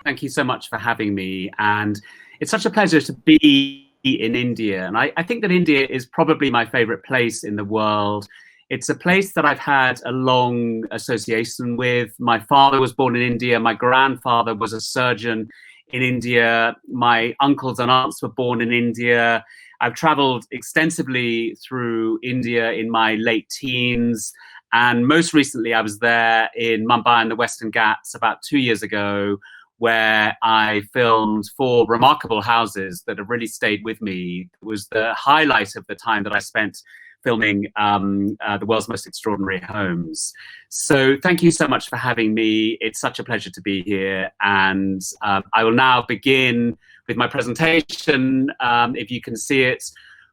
Thank you so much for having me. And it's such a pleasure to be in India. And I think that India is probably my favorite place in the world. It's a place that I've had a long association with. My father was born in India. My grandfather was a surgeon in India. My uncles and aunts were born in India. I've traveled extensively through India in my late teens. And most recently, I was there in Mumbai and the Western Ghats about 2 years ago, where I filmed 4 remarkable houses that have really stayed with me. It was the highlight of the time that I spent filming the world's most extraordinary homes. So thank you so much for having me. It's such a pleasure to be here. And I will now begin with my presentation, if you can see it,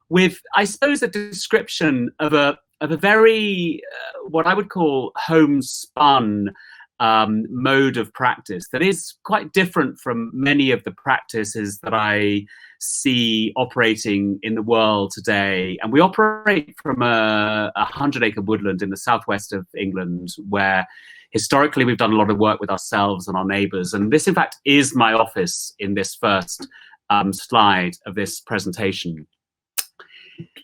with, I suppose, a description of a very, what I would call homespun mode of practice that is quite different from many of the practices that I see operating in the world today. And we operate from a 100-acre woodland in the southwest of England, where historically we've done a lot of work with ourselves and our neighbours. And this, in fact, is my office in this first slide of this presentation.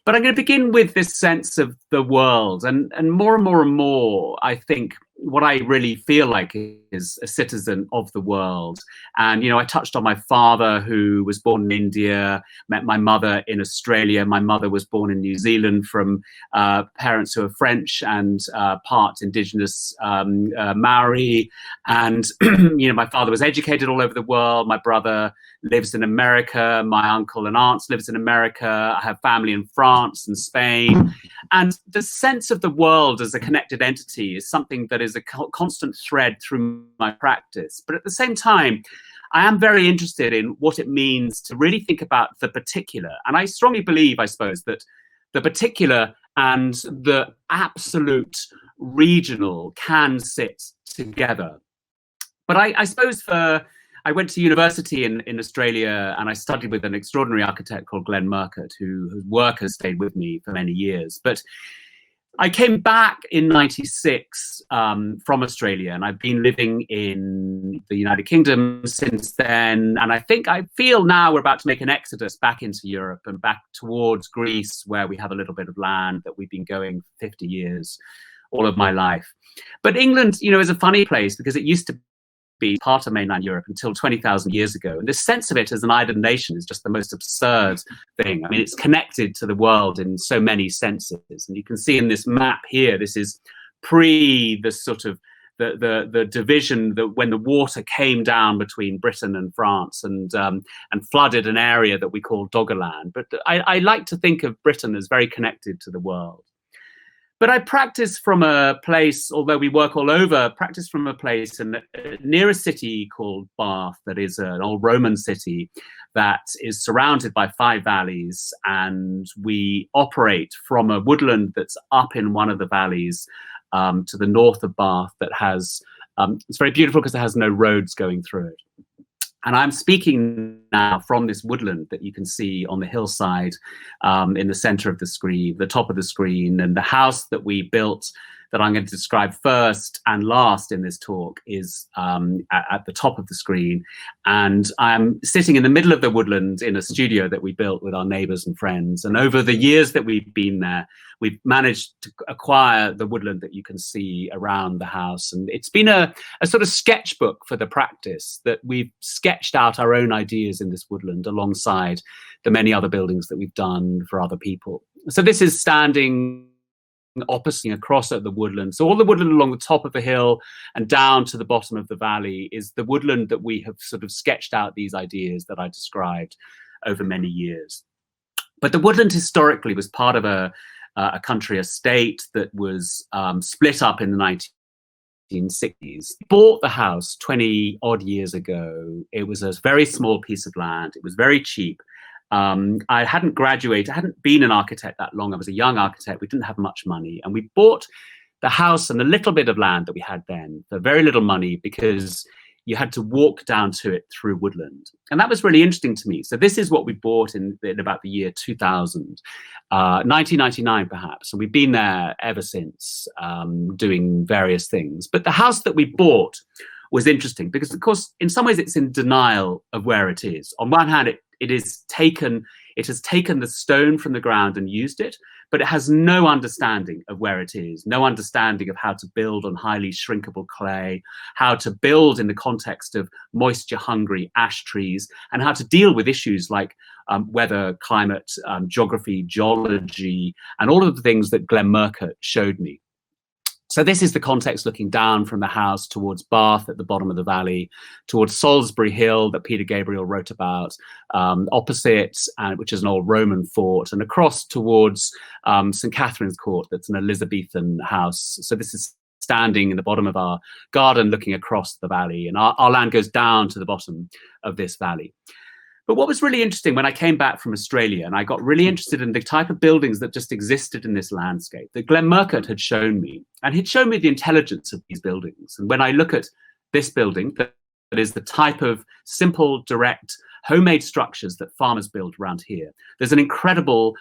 But I'm going to begin with this sense of the world, and more and more and more, I think what I really feel like is a citizen of the world. And, you know, I touched on my father, who was born in India, met my mother in Australia. My mother was born in New Zealand from parents who are French and part indigenous Maori. And, you know, my father was educated all over the world. My brother lives in America. My uncle and aunts lives in America. I have family in France and Spain. And the sense of the world as a connected entity is something that is a constant thread through my practice. But at the same time, I am very interested in what it means to really think about the particular. And I strongly believe, I suppose, that the particular and the absolute regional can sit together. But I suppose I went to university in Australia, and I studied with an extraordinary architect called Glenn Murcutt, whose work has stayed with me for many years. But I came back in '96 from Australia, and I've been living in the United Kingdom since then. And I feel now we're about to make an exodus back into Europe and back towards Greece, where we have a little bit of land that we've been going for 50 years, all of my life. But England, you know, is a funny place because it used to be part of mainland Europe until 20,000 years ago. And this sense of it as an island nation is just the most absurd thing. I mean, it's connected to the world in so many senses. And you can see in this map here, this is pre the sort of the division that when the water came down between Britain and France and flooded an area that we call Doggerland. But I like to think of Britain as very connected to the world. But I practice from a place, although we work all over, practice from a place near a city called Bath, that is an old Roman city that is surrounded by 5 valleys. And we operate from a woodland that's up in one of the valleys to the north of Bath that has, it's very beautiful because it has no roads going through it. And I'm speaking now from this woodland that you can see on the hillside in the center of the screen, the top of the screen. And the house that we built that I'm going to describe first and last in this talk is at the top of the screen. And I'm sitting in the middle of the woodland in a studio that we built with our neighbors and friends. And over the years that we've been there, we've managed to acquire the woodland that you can see around the house. And it's been a sort of sketchbook for the practice, that we've sketched out our own ideas in this woodland alongside the many other buildings that we've done for other people. So this is standing opposite across at the woodland. So all the woodland along the top of the hill and down to the bottom of the valley is the woodland that we have sort of sketched out these ideas that I described over many years. But the woodland historically was part of a country estate that was split up in the 1960s. Bought the house 20 odd years ago. It was a very small piece of land. It was very cheap. I hadn't graduated, I hadn't been an architect that long. I was a young architect. We didn't have much money. And we bought the house and a little bit of land that we had then for very little money because you had to walk down to it through woodland. And that was really interesting to me. So this is what we bought in about the year 2000, 1999 perhaps. And we've been there ever since, doing various things. But the house that we bought was interesting because, of course, in some ways it's in denial of where it is. On one hand, it has taken the stone from the ground and used it, but it has no understanding of where it is, no understanding of how to build on highly shrinkable clay, how to build in the context of moisture-hungry ash trees, and how to deal with issues like weather, climate, geography, geology, and all of the things that Glenn Murcutt showed me. So this is the context looking down from the house towards Bath at the bottom of the valley, towards Salisbury Hill that Peter Gabriel wrote about, opposite, which is an old Roman fort, and across towards St. Catherine's Court, that's an Elizabethan house. So this is standing in the bottom of our garden looking across the valley, and our land goes down to the bottom of this valley. But what was really interesting when I came back from Australia, and I got really interested in the type of buildings that just existed in this landscape that Glenn Murcutt had shown me, and he'd shown me the intelligence of these buildings. And when I look at this building, that is the type of simple, direct, homemade structures that farmers build around here, there's an incredible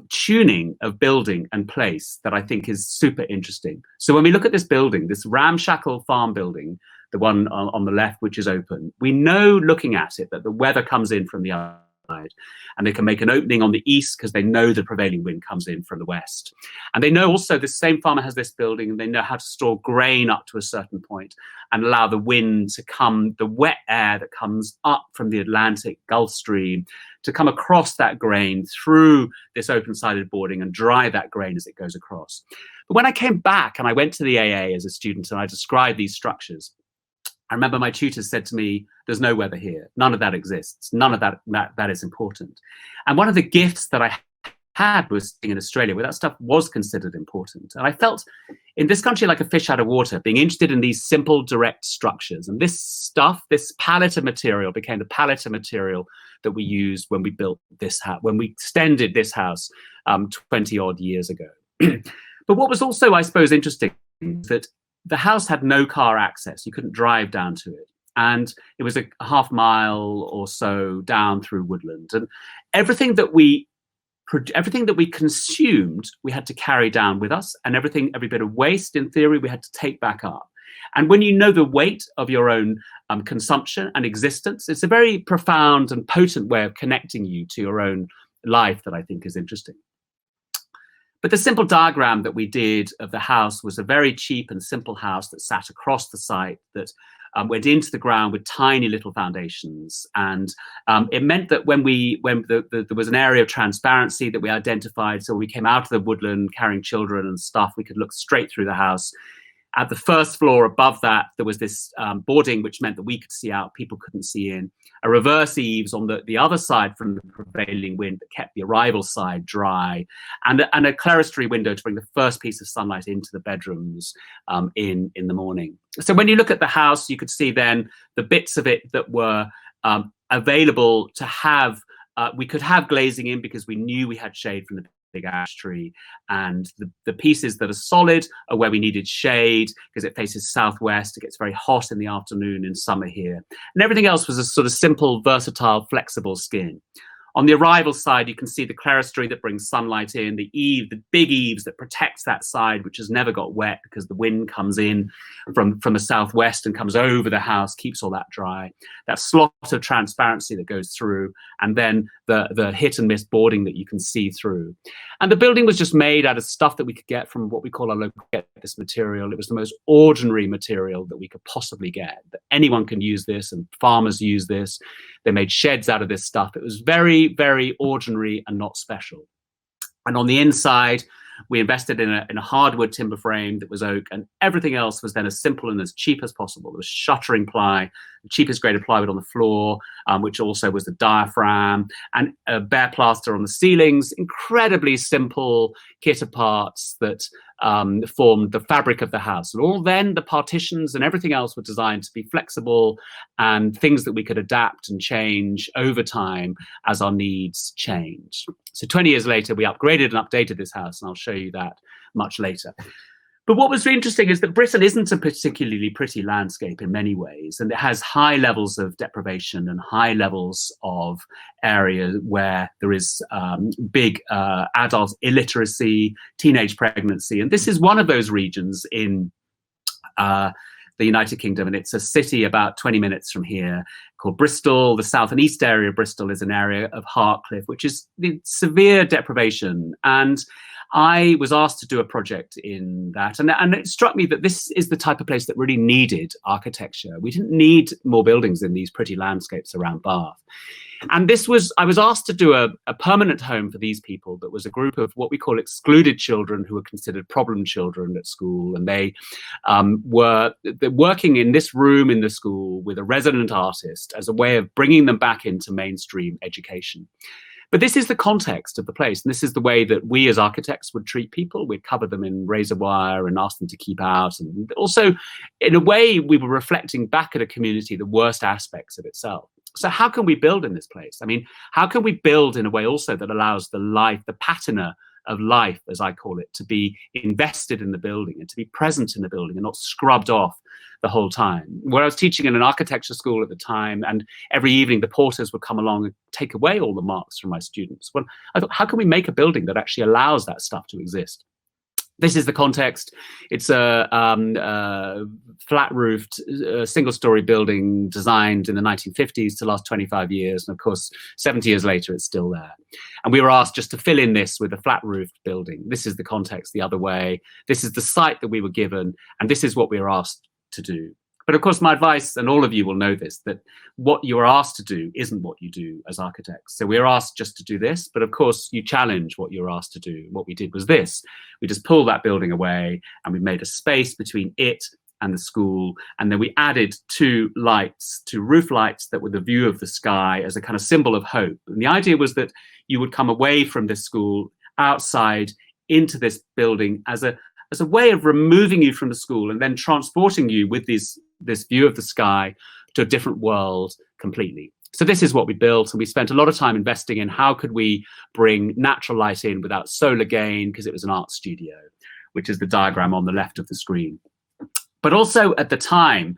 tuning of building and place that I think is super interesting. So when we look at this building, this ramshackle farm building, the one on the left, which is open, we know looking at it that the weather comes in from the outside, and they can make an opening on the east because they know the prevailing wind comes in from the west. And they know also this same farmer has this building, and they know how to store grain up to a certain point and allow the wind to come, the wet air that comes up from the Atlantic Gulf Stream, to come across that grain through this open-sided boarding and dry that grain as it goes across. But when I came back and I went to the AA as a student and I described these structures, I remember my tutors said to me, there's no weather here. None of that exists. None of that is important. And one of the gifts that I had was being in Australia, where that stuff was considered important. And I felt in this country like a fish out of water, being interested in these simple, direct structures. And this stuff, this palette of material became the palette of material that we used when we built this house, when we extended this house 20 odd years ago. But what was also, I suppose, interesting is that the house had no car access. You couldn't drive down to it. And it was a half mile or so down through woodland. And everything that we consumed, we had to carry down with us. And every bit of waste, in theory, we had to take back up. And when you know the weight of your own consumption and existence, it's a very profound and potent way of connecting you to your own life that I think is interesting. But the simple diagram that we did of the house was a very cheap and simple house that sat across the site, that went into the ground with tiny little foundations. And it meant that when there was an area of transparency that we identified, so when we came out of the woodland carrying children and stuff, we could look straight through the house. At the first floor above that, there was this boarding, which meant that we could see out, people couldn't see in. A reverse eaves on the other side from the prevailing wind that kept the arrival side dry, and a clerestory window to bring the first piece of sunlight into the bedrooms in the morning. So when you look at the house, you could see then the bits of it that were available to have, we could have glazing in because we knew we had shade from the big ash tree, and the pieces that are solid are where we needed shade because it faces southwest. It gets very hot in the afternoon in summer here, and everything else was a sort of simple, versatile, flexible skin. On the arrival side, you can see the clerestory that brings sunlight in, the big eaves that protects that side, which has never got wet because the wind comes in from the southwest and comes over the house, keeps all that dry. That slot of transparency that goes through, and then the hit and miss boarding that you can see through. And the building was just made out of stuff that we could get from what we call our local get this material. It was the most ordinary material that we could possibly get. That anyone can use this, and farmers use this. They made sheds out of this stuff. It was very, very ordinary and not special. And on the inside, we invested in a hardwood timber frame that was oak, and everything else was then as simple and as cheap as possible. There was shuttering ply, the cheapest grade of plywood on the floor, which also was the diaphragm, and bare plaster on the ceilings, incredibly simple kit of parts that formed the fabric of the house. And all then the partitions and everything else were designed to be flexible and things that we could adapt and change over time as our needs changed. So 20 years later, we upgraded and updated this house, and I'll show you that much later. But what was really interesting is that Britain isn't a particularly pretty landscape in many ways, and it has high levels of deprivation and high levels of area where there is big adult illiteracy, teenage pregnancy. And this is one of those regions in the United Kingdom, and it's a city about 20 minutes from here called Bristol. The south and east area of Bristol is an area of Hartcliffe, which is the severe deprivation. And I was asked to do a project in that, and it struck me that this is the type of place that really needed architecture. We didn't need more buildings in these pretty landscapes around Bath. And I was asked to do a permanent home for these people that was a group of what we call excluded children who were considered problem children at school. And they were working in this room in the school with a resident artist as a way of bringing them back into mainstream education. But this is the context of the place, and this is the way that we as architects would treat people. We'd cover them in razor wire and ask them to keep out. And also, in a way, we were reflecting back at a community the worst aspects of itself. So how can we build in this place? I mean, how can we build in a way also that allows the life, the patina of life, as I call it, to be invested in the building and to be present in the building and not scrubbed off the whole time. Where I was teaching in an architecture school at the time, and every evening the porters would come along and take away all the marks from my students. Well, I thought, how can we make a building that actually allows that stuff to exist? This is the context. It's a flat-roofed, single-story building designed in the 1950s to last 25 years. And of course, 70 years later, it's still there. And we were asked just to fill in this with a flat-roofed building. This is the context the other way. This is the site that we were given. And this is what we were asked to do. But of course, my advice, and all of you will know this, that what you are asked to do isn't what you do as architects. So we're asked just to do this, but of course you challenge what you're asked to do. What we did was this. We just pulled that building away and we made a space between it and the school. And then we added two roof lights that were the view of the sky as a kind of symbol of hope. And the idea was that you would come away from this school outside into this building as a way of removing you from the school and then transporting you with this view of the sky to a different world completely. So this is what we built, and we spent a lot of time investing in how could we bring natural light in without solar gain, because it was an art studio, which is the diagram on the left of the screen. But also at the time,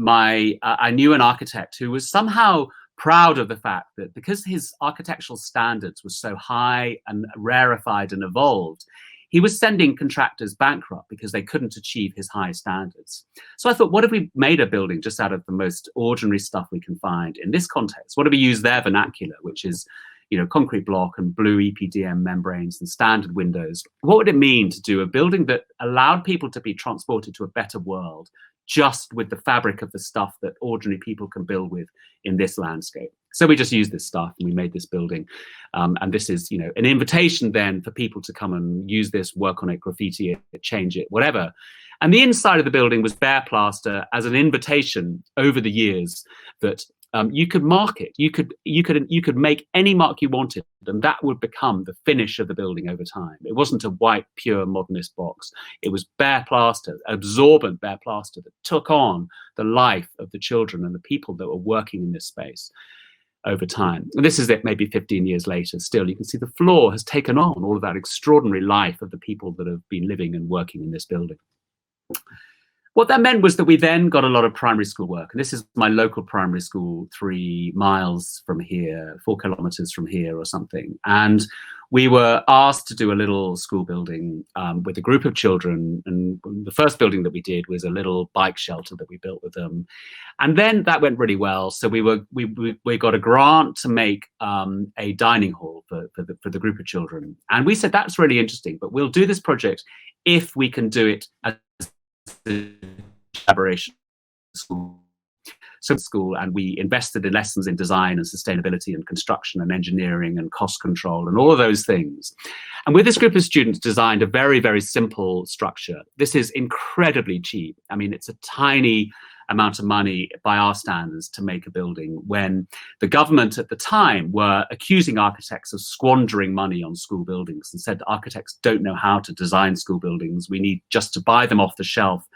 I knew an architect who was somehow proud of the fact that because his architectural standards were so high and rarefied and evolved, he was sending contractors bankrupt because they couldn't achieve his high standards. So I thought, what if we made a building just out of the most ordinary stuff we can find in this context? What if we use their vernacular, which is, concrete block and blue EPDM membranes and standard windows? What would it mean to do a building that allowed people to be transported to a better world just with the fabric of the stuff that ordinary people can build with in this landscape? So we just used this stuff and we made this building. And this is, an invitation then for people to come and use this, work on it, graffiti it, change it, whatever. And the inside of the building was bare plaster as an invitation over the years that you could mark it. You could make any mark you wanted, and that would become the finish of the building over time. It wasn't a white, pure modernist box. It was bare plaster, absorbent bare plaster that took on the life of the children and the people that were working in this space over time. And this is it, maybe 15 years later. Still, you can see the floor has taken on all of that extraordinary life of the people that have been living and working in this building. What that meant was that we then got a lot of primary school work. And this is my local primary school, 3 miles from here, 4 kilometers from here or something. And we were asked to do a little school building with a group of children. And the first building that we did was a little bike shelter that we built with them. And then that went really well. So we got a grant to make a dining hall for the group of children. And we said, that's really interesting, but we'll do this project if we can do it as a collaboration school, and we invested in lessons in design and sustainability and construction and engineering and cost control and all of those things. And with this group of students designed a very, very simple structure. This is incredibly cheap. I mean, it's a tiny amount of money by our standards to make a building, when the government at the time were accusing architects of squandering money on school buildings and said architects don't know how to design school buildings. We need just to buy them off the shelf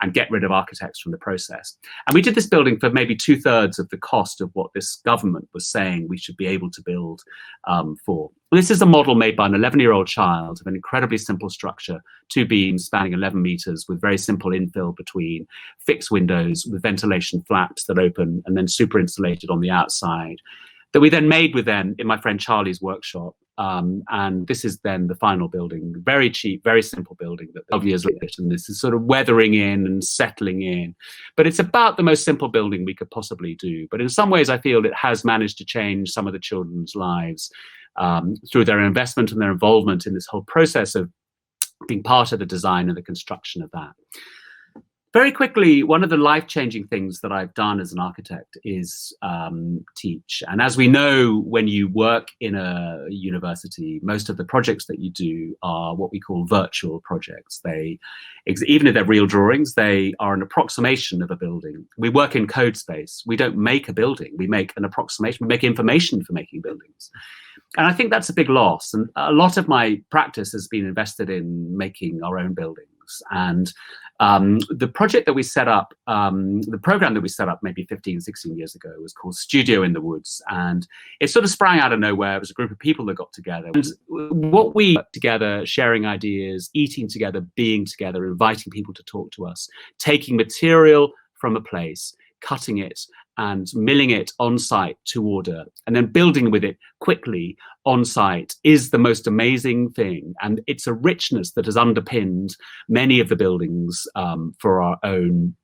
and get rid of architects from the process. And we did this building for maybe 2/3 of the cost of what this government was saying we should be able to build for. This is a model made by an 11-year-old child of an incredibly simple structure, 2 beams spanning 11 meters with very simple infill between, fixed windows with ventilation flaps that open and then super insulated on the outside, that we then made with them in my friend Charlie's workshop. And this is then the final building, very cheap, very simple building that 12 years later, and this is sort of weathering in and settling in. But it's about the most simple building we could possibly do. But in some ways, I feel it has managed to change some of the children's lives through their investment and their involvement in this whole process of being part of the design and the construction of that. Very quickly, one of the life-changing things that I've done as an architect is teach. And as we know, when you work in a university, most of the projects that you do are what we call virtual projects. Even if they're real drawings, they are an approximation of a building. We work in code space. We don't make a building. We make an approximation. We make information for making buildings. And I think that's a big loss. And a lot of my practice has been invested in making our own buildings. And the project that we set up, the program that we set up maybe 15, 16 years ago was called Studio in the Woods. And it sort of sprang out of nowhere. It was a group of people that got together. And what we got together, sharing ideas, eating together, being together, inviting people to talk to us, taking material from a place, cutting it and milling it on site to order, and then building with it quickly on site is the most amazing thing. And it's a richness that has underpinned many of the buildings for our own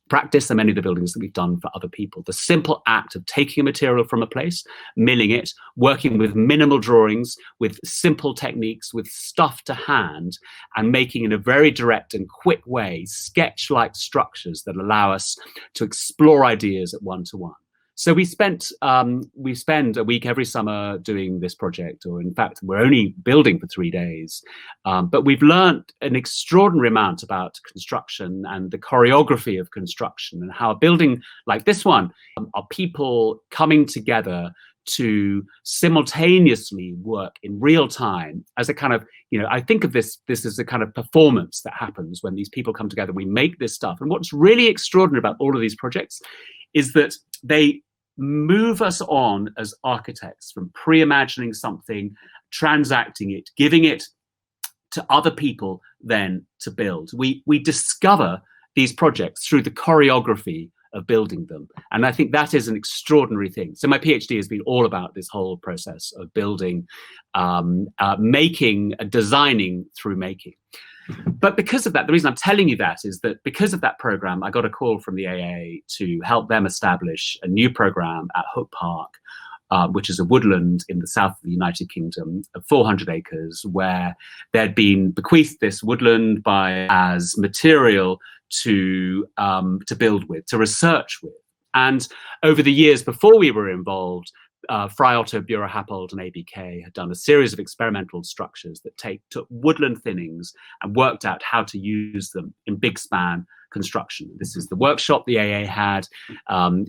practice and many of the buildings that we've done for other people. The simple act of taking a material from a place, milling it, working with minimal drawings, with simple techniques, with stuff to hand, and making in a very direct and quick way sketch-like structures that allow us to explore ideas at one-to-one. So we spend a week every summer doing this project, or in fact, we're only building for 3 days. But we've learned an extraordinary amount about construction and the choreography of construction, and how a building like this one are people coming together to simultaneously work in real time as a kind of, I think of this as a kind of performance that happens when these people come together. We make this stuff. And what's really extraordinary about all of these projects is that they move us on as architects from pre-imagining something, transacting it, giving it to other people then to build. We discover these projects through the choreography of building them. And I think that is an extraordinary thing. So my PhD has been all about this whole process of building, making, designing through making. But because of that, the reason I'm telling you that is that because of that program, I got a call from the AA to help them establish a new program at Hook Park, which is a woodland in the south of the United Kingdom of 400 acres, where there'd been bequeathed this woodland as material to build with, to research with. And over the years before we were involved, Fry Otto, Bura Happold and ABK had done a series of experimental structures that took woodland thinnings and worked out how to use them in big span construction. This is the workshop the AA had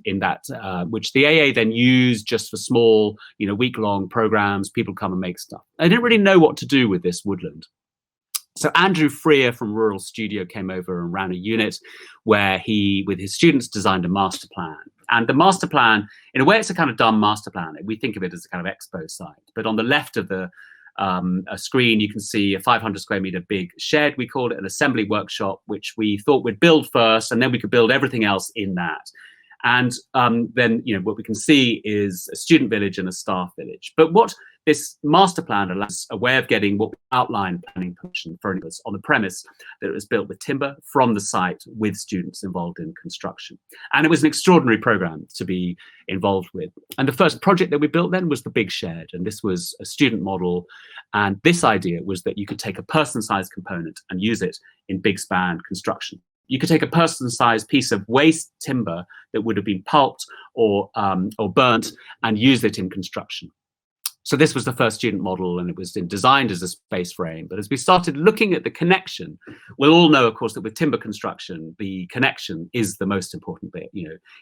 in that, which the AA then used just for small, week-long programs. People come and make stuff. I didn't really know what to do with this woodland. So Andrew Freer from Rural Studio came over and ran a unit where he, with his students, designed a master plan. And the master plan, in a way, it's a kind of dumb master plan. We think of it as a kind of expo site. But on the left of the screen, you can see a 500 square meter big shed. We called it an assembly workshop, which we thought we'd build first, and then we could build everything else in that. And then, what we can see is a student village and a staff village. But what this master plan allows a way of getting what we outline planning permission for us on the premise that it was built with timber from the site with students involved in construction. And it was an extraordinary program to be involved with. And the first project that we built then was the big shed. And this was a student model. And this idea was that you could take a person-sized component and use it in big span construction. You could take a person-sized piece of waste timber that would have been pulped or burnt and use it in construction. So this was the first student model, and it was designed as a space frame. But as we started looking at the connection, we'll all know, of course, that with timber construction, the connection is the most important bit.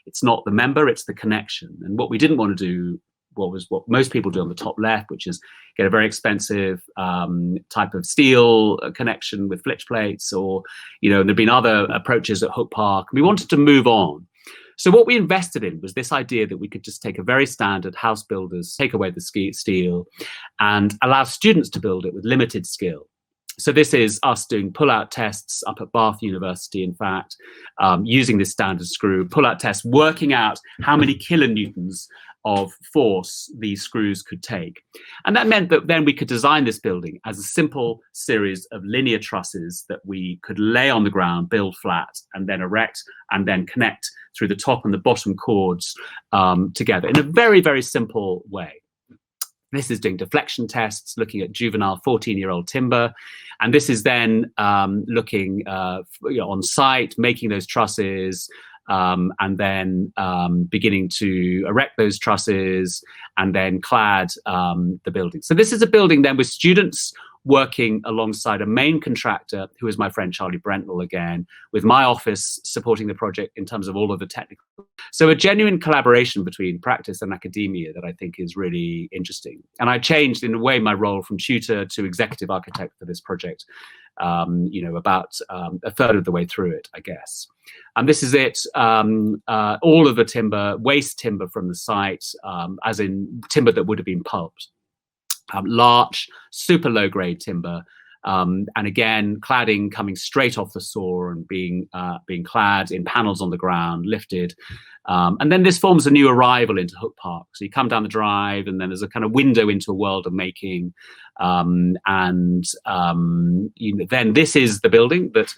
It's not the member, it's the connection. And what we didn't want to do what most people do on the top left, which is get a very expensive type of steel connection with flitch plates, or there've been other approaches at Hook Park. We wanted to move on. So what we invested in was this idea that we could just take a very standard house builders, take away the steel, and allow students to build it with limited skill. So this is us doing pull-out tests up at Bath University, in fact, using this standard screw, pull-out tests, working out how many kilonewtons of force these screws could take. And that meant that then we could design this building as a simple series of linear trusses that we could lay on the ground, build flat, and then erect, and then connect through the top and the bottom cords together in a very, very simple way. This is doing deflection tests, looking at juvenile 14-year-old timber. And this is then looking on site, making those trusses, and then beginning to erect those trusses and then clad the building. So this is a building then with students working alongside a main contractor, who is my friend Charlie Brentnell again, with my office supporting the project in terms of all of the technical. So a genuine collaboration between practice and academia that I think is really interesting. And I changed in a way my role from tutor to executive architect for this project, about a third of the way through it, I guess. And this is it, all of the timber, waste timber from the site, as in timber that would have been pulped. Large, super low grade timber, and again, cladding coming straight off the saw and being clad in panels on the ground, lifted. And then this forms a new arrival into Hook Park. So you come down the drive, and then there's a kind of window into a world of making. Then this is the building that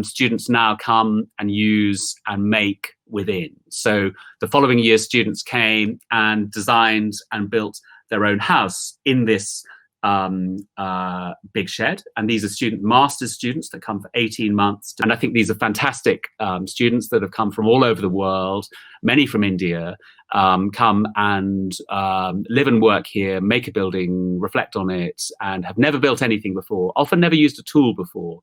students now come and use and make within. So the following year, students came and designed and built their own house in this big shed. And these are master's students that come for 18 months. And I think these are fantastic students that have come from all over the world, many from India, come and live and work here, make a building, reflect on it, and have never built anything before, often never used a tool before.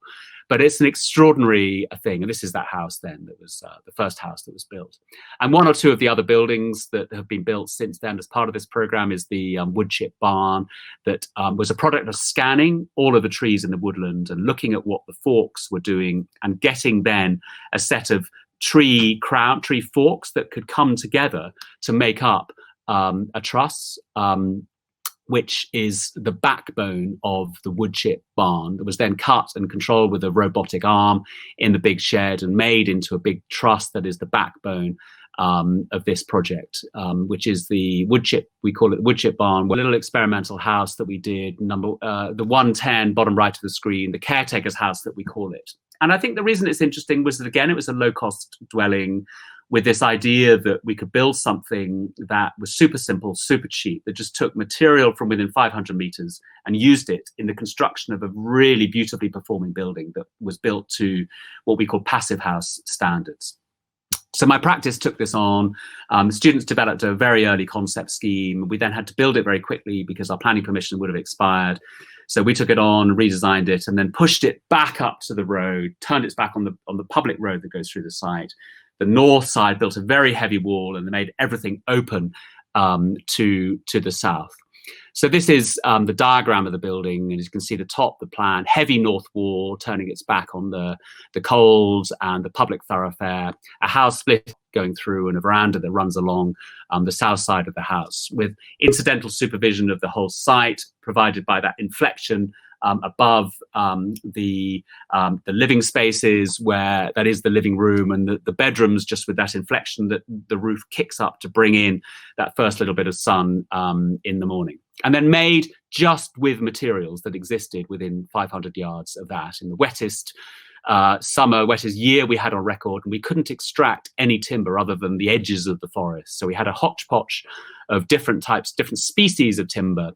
But it's an extraordinary thing. And this is that house then that was the first house that was built. And one or two of the other buildings that have been built since then as part of this program is the wood chip barn that was a product of scanning all of the trees in the woodland and looking at what the forks were doing and getting then a set of tree forks that could come together to make up a truss, which is the backbone of the wood chip barn that was then cut and controlled with a robotic arm in the big shed and made into a big truss that is the backbone of this project, which is the wood chip, we call it the wood chip barn, a little experimental house that we did, the 110, bottom right of the screen, the caretaker's house that we call it. And I think the reason it's interesting was that, again, it was a low-cost dwelling with this idea that we could build something that was super simple, super cheap, that just took material from within 500 meters and used it in the construction of a really beautifully performing building that was built to what we call passive house standards. So my practice took this on. Students developed a very early concept scheme. We then had to build it very quickly because our planning permission would have expired. So we took it on, redesigned it, and then pushed it back up to the road, turned it back on the public road that goes through the site. The north side built a very heavy wall and they made everything open to the south. So this is the diagram of the building, and as you can see the top, the plan, heavy north wall turning its back on the coals and the public thoroughfare, a house split going through and a veranda that runs along the south side of the house with incidental supervision of the whole site provided by that inflection above the living spaces, where that is the living room, and the bedrooms just with that inflection that the roof kicks up to bring in that first little bit of sun in the morning. And then made just with materials that existed within 500 yards of that. In the wettest wettest year we had on record, and we couldn't extract any timber other than the edges of the forest. So we had a hodgepodge of different types, different species of timber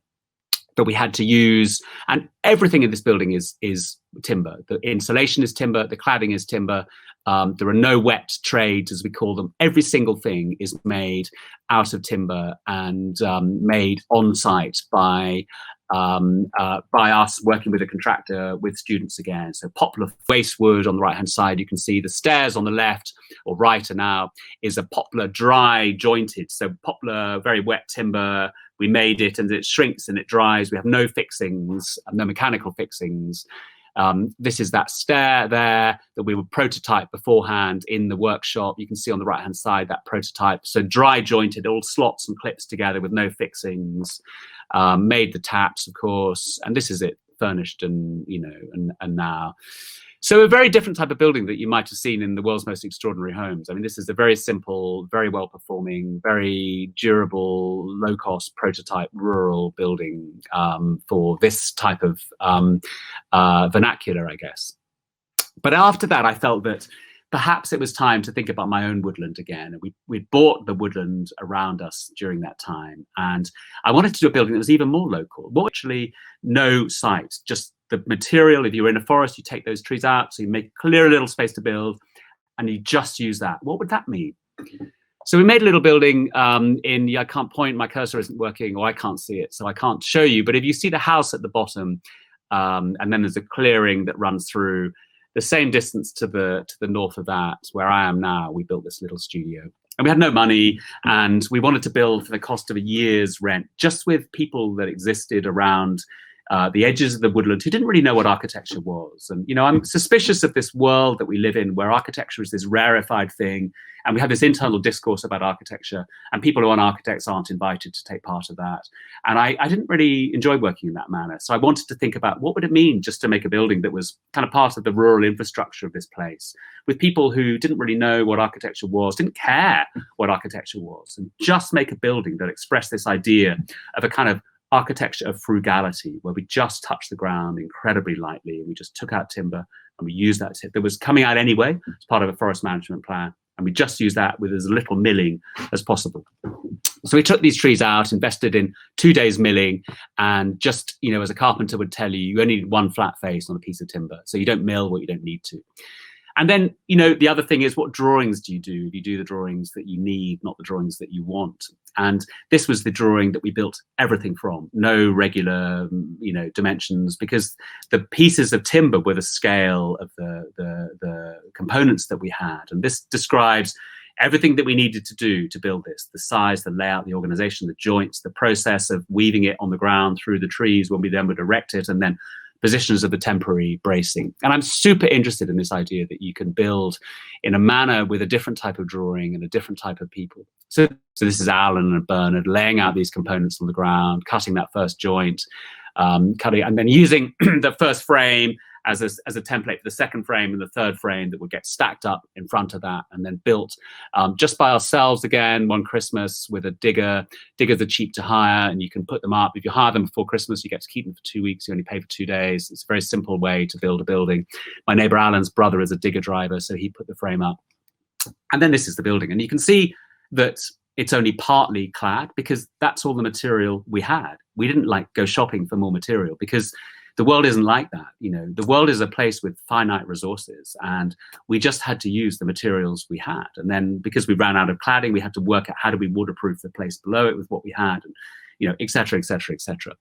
that we had to use, and everything in this building is timber. The insulation is timber, the cladding is timber. There are no wet trades, as we call them. Every single thing is made out of timber and made on site by by us working with a contractor with students again. So poplar waste wood on the right hand side, you can see the stairs on the left or right are now is a poplar dry jointed. So poplar, very wet timber. We made it and it shrinks and it dries. We have no fixings, no mechanical fixings. This is that stair there that we would prototype beforehand in the workshop. You can see on the right hand side that prototype. So dry jointed, all slots and clips together with no fixings. Made the taps, of course, and this is it furnished and and now. So a very different type of building that you might have seen in the world's most extraordinary homes. I mean, this is a very simple, very well performing, very durable, low cost prototype rural building for this type of vernacular, I guess. But after that, I felt that perhaps it was time to think about my own woodland again. And we'd bought the woodland around us during that time. And I wanted to do a building that was even more local. Well, actually, no site, just the material. If you're in a forest, you take those trees out. So you make clear a little space to build and you just use that. What would that mean? So we made a little building I can't point, my cursor isn't working, or I can't see it, so I can't show you. But if you see the house at the bottom, and then there's a clearing that runs through, the same distance to the north of that, where I am now, we built this little studio. And we had no money, and we wanted to build for the cost of a year's rent, just with people that existed around the edges of the woodland who didn't really know what architecture was. And, I'm suspicious of this world that we live in, where architecture is this rarefied thing, and we have this internal discourse about architecture, and people who aren't architects aren't invited to take part of that. And I didn't really enjoy working in that manner. So I wanted to think about what would it mean just to make a building that was kind of part of the rural infrastructure of this place, with people who didn't really know what architecture was, didn't care what architecture was, and just make a building that expressed this idea of a kind of architecture of frugality, where we just touched the ground incredibly lightly, and we just took out timber and we used that that was coming out anyway as part of a forest management plan, and we just used that with as little milling as possible. So we took these trees out, invested in 2 days milling, and just, as a carpenter would tell you, you only need one flat face on a piece of timber, so you don't mill what you don't need to. And then, the other thing is, what drawings do? You do the drawings that you need, not the drawings that you want. And this was the drawing that we built everything from. No regular, dimensions, because the pieces of timber were the scale of the components that we had. And this describes everything that we needed to do to build this: the size, the layout, the organization, the joints, the process of weaving it on the ground through the trees when we then would erect it, and then positions of the temporary bracing. And I'm super interested in this idea that you can build in a manner with a different type of drawing and a different type of people. So this is Alan and Bernard laying out these components on the ground, cutting that first joint, cutting, and then using the first frame as a template for the second frame and the third frame that would get stacked up in front of that, and then built just by ourselves again one Christmas with a digger. Diggers are cheap to hire, and you can put them up. If you hire them before Christmas, you get to keep them for 2 weeks. You only pay for 2 days. It's a very simple way to build a building. My neighbor Alan's brother is a digger driver, so he put the frame up. And then this is the building. And you can see that it's only partly clad, because that's all the material we had. We didn't go shopping for more material, because the world isn't like that. The world is a place with finite resources, and we just had to use the materials we had. And then, because we ran out of cladding, we had to work out how do we waterproof the place below it with what we had, and et cetera, et cetera, et cetera.